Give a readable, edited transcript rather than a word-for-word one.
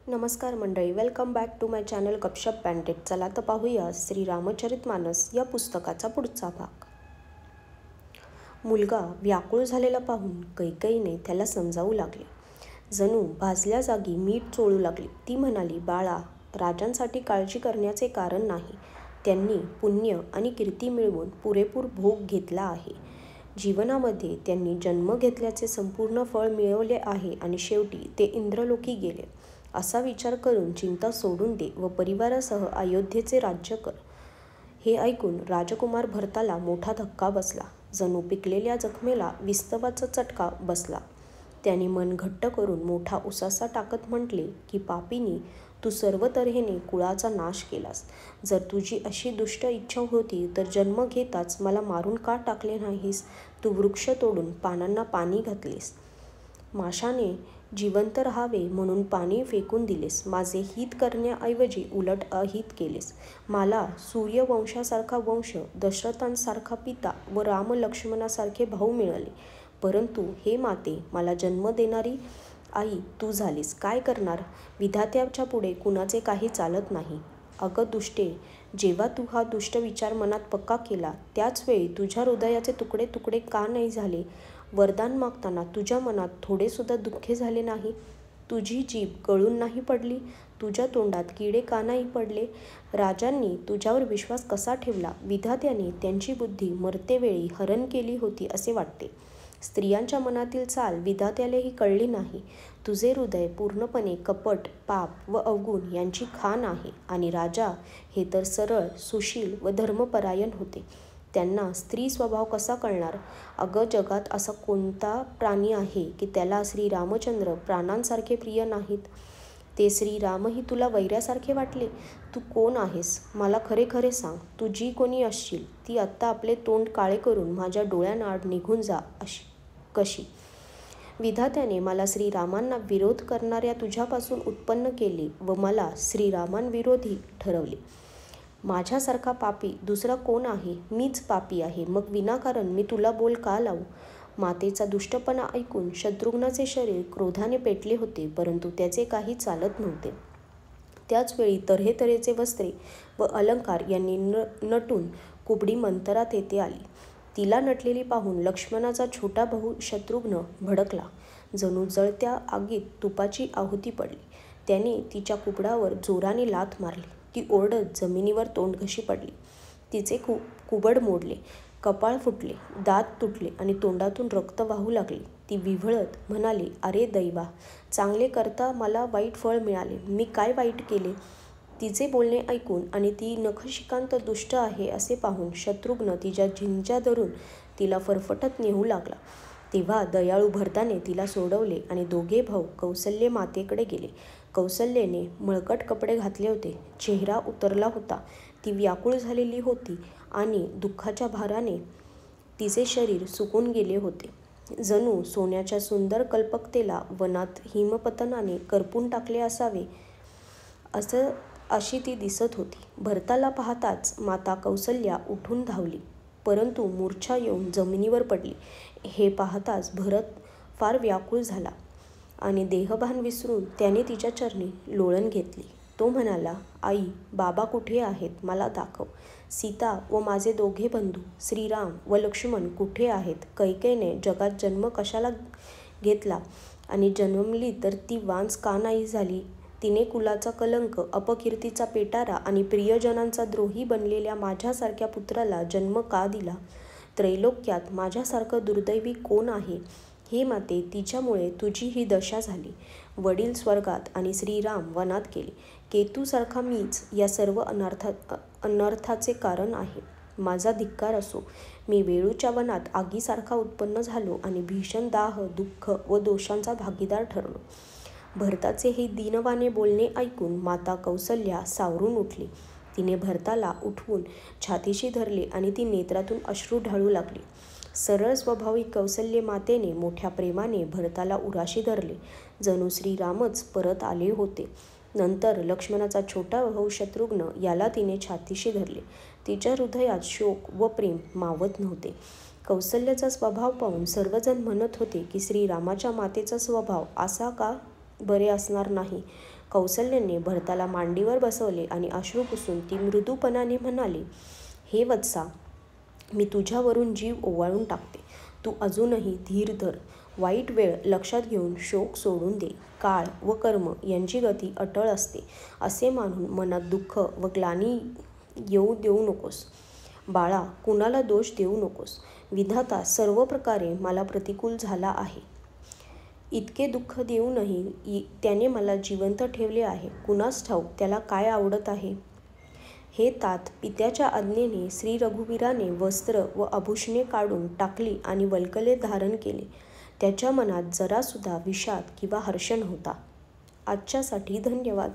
नमस्कार मंडळी, welcome back to my channel गपशप पॅन्टेट. चला तर पाहूया श्री रामचरितमानस या पुस्तकाचा पुढचा भाग. मुलगा व्याकुळ झालेला पाहून कैकेयीने त्याला समजावू लागले. जणू भाजल्या जागी मीठ चोळू लागली. ती म्हणाली, बाळा, राजांसाठी काळजी करण्याचे कारण नाही. त्यांनी पुण्य आणि कीर्ती मिळवून पुरेपूर भोग घेतला आहे. जीवनामध्ये त्यांनी जन्म घेतल्याचे संपूर्ण फळ मिळवले आहे आणि शेवटी ते इंद्रलोकी गेले. असा विचार करून चिंता सोडून दे व परिवारासह अयोध्येचे राज्य कर. हे ऐकून राजकुमार भरताला मोठा धक्का बसला. जणू पिकलेल्या जखमेला विस्तवाचा चटका बसला. त्याने मन घट्ट करून मोठा उसासा टाकत म्हटले की पापीनी, तू सर्व तऱ्हेने कुळाचा नाश केलास. जर तुझी अशी दुष्ट इच्छा होती तर जन्म घेताच मला मारून का टाकले नाहीस? तू वृक्ष तोडून पानांना पाणी घातलेस. माशाने जिवंत राहावे म्हणून पाणी फेकून दिलेस. माझे हित करण्याऐवजी उलट अहित केलेस. मला सूर्यवंशासारखा वंश, दशरथांसारखा पिता व राम लक्ष्मणासारखे भाऊ मिळाले. परंतु हे माते, मला जन्म देणारी आई तू झालीस. काय करणार? विधात्याच्या पुढे कुणाचे काही चालत नाही. अगं दुष्टे, जेव्हा तू हा दुष्ट विचार मनात पक्का केला त्याच वेळी तुझ्या हृदयाचे तुकडे तुकडे का नाही झाले? वरदान मागताना तुझ्या मनात थोडेसुद्धा दुःख झाले नाही? तुझी जीभ गळून नाही पडली? तुझ्या तोंडात किडे का नाही पडले? राजांनी तुझ्यावर विश्वास कसा ठेवला? विधात्याने त्यांची बुद्धी मरतेवेळी हरण केली होती असे वाटते. स्त्रियांच्या मनातील चाल विधात्यालाही कळली नाही. तुझे हृदय पूर्णपणे कपट, पाप व अवगुण यांची खाण आहे. आणि राजा हे तर सरळ, सुशील व धर्मपरायण होते. त्यांना स्त्री स्वभाव कसा कळणार? अगं, जगात असा कोणता प्राणी आहे की त्याला श्री रामचंद्र प्राणांसारखे प्रिय नाहीत? ते श्रीरामही तुला वैऱ्यासारखे वाटले? तू कोण आहेस? मला खरे खरे सांग. तू जी कोणी असशील ती आत्ता आपले तोंड काळे करून माझ्या डोळ्यांआड निघून जा. अशी कशी? विधात्याने मला श्रीरामांना विरोध करणाऱ्या तुझ्यापासून उत्पन्न केले व मला श्रीरामांविरोधी ठरवले. माझ्यासारखा पापी दुसरा कोण आहे? मीच पापी आहे. मग विनाकारण मी तुला बोल का लावू? मातेचा दुष्टपणा ऐकून शत्रुघ्नाचे शरीर क्रोधाने पेटले होते, परंतु त्याचे काही चालत नव्हते. त्याचवेळी तऱ्हेतऱ्हेचे वस्त्रे व अलंकार यांनी नटून कुबडी मंथरा तेथे आली. तिला नटलेली पाहून लक्ष्मणाचा छोटा भाऊ शत्रुघ्न भडकला. जणू जळत्या आगीत तुपाची आहुती पडली. त्याने तिच्या कुबडावर जोराने लाथ मारली. ती ओरडत जमिनीवर तोंड घशी पडली. तिचे कुबड मोडले, कपाळ फुटले, दात तुटले आणि तोंडातून रक्त वाहू लागले. ती विव्हळत म्हणाली, अरे दैवा, चांगले करता मला वाईट फळ मिळाले. मी काय वाईट केले? तिचे बोलणे ऐकून आणि ती नखशिकांत दुष्ट आहे असे पाहून शत्रुघ्न तिच्या झिंज्या धरून तिला फरफटत नेऊ लागला. तेव्हा दयाळू भरताने तिला सोडवले आणि दोघे भाऊ कौसल्य मातेकडे गेले. कौसल्येने मळकट कपडे घातले होते. चेहरा उतरला होता. ती व्याकुळ झालेली होती आणि दुःखाच्या भाराने तिचे शरीर सुकून गेले होते. जणू सोन्याच्या सुंदर कल्पकतेला वनात हिमपतनाने करपून टाकले असावे अशी ती दिसत होती. भरताला पाहताच माता कौसल्या उठून धावली, परंतु मूर्छा येऊन जमिनीवर पडली. हे पाहताच भरत फार व्याकुळ झाला आणि देहभान विसरून त्याने तिच्या चरणी लोळण घेतली. तो म्हणाला, आई, बाबा कुठे आहेत? मला दाखव. सीता व माझे दोघे बंधू श्रीराम व लक्ष्मण कुठे आहेत? कैकेयीने जगात जन्म कशाला घेतला आणि जन्मली तर ती वांस का नाही झाली? तिने कुलाचा कलंक, अपकीर्तीचा पेटारा आणि प्रियजनांचा द्रोही बनलेल्या माझ्यासारख्या पुत्राला जन्म का दिला? त्रैलोक्यात माझ्यासारखं दुर्दैवी कोण आहे? हे माते, तिच्यामुळे तुझी ही दशा झाली. वडील स्वर्गात आणि श्रीराम वनात गेले. केतूसारखा मीच या सर्व अनर्थाचे कारण आहे. माझा धिक्कार असो. मी वेळूच्या वनात आगीसारखा उत्पन्न झालो आणि भीषण दाह, दुःख व दोषांचा भागीदार ठरलो. भरताचे हे दीनवाणे बोलणे ऐकून माता कौसल्या सावरून उठली. तिने भरताला उठवून छातीशी धरले आणि ती नेत्रातून अश्रू ढाळू लागली. सरळ स्वभावी कौसल्य मातेने मोठ्या प्रेमाने भरताला उराशी धरले, जणू श्रीरामच परत आले होते. नंतर लक्ष्मणाचा छोटा भाऊ शत्रुघ्न याला तिने छातीशी धरले. तिच्या हृदयात शोक व प्रेम मावत नव्हते. कौसल्याचा स्वभाव पाहून सर्वजण म्हणत होते की श्रीरामाच्या मातेचा स्वभाव असा का बरे असणार नाही. कौसल्याने भरताला मांडीवर बसवले आणि अश्रू पुसून ती मृदूपणाने म्हणाली, हे वत्सा, मी तुझ्यावरून जीव ओवाळून टाकते. तू अजूनही धीर धर. वाईट वेळ लक्षात घेऊन शोक सोडून दे. काळ व कर्म यांची गती अटळ असते असे मानून मनात दुःख व ग्लानी येऊ देऊ नकोस. बाळा, कुणाला दोष देऊ नकोस. विधाता सर्व प्रकारे मला प्रतिकूल झाला आहे. इतके दुःख देऊनही त्याने मला जिवंत ठेवले आहे. कुणास ठाऊक त्याला काय आवडत आहे. हे तात, पित्याच्या आज्ञेने श्री रघुवीराने वस्त्र व आभूषणे काढून टाकली आणि वल्कले धारण केले. त्याच्या मनात जरासुद्धा विषाद किंवा हर्ष नव्हता. आजच्यासाठी धन्यवाद.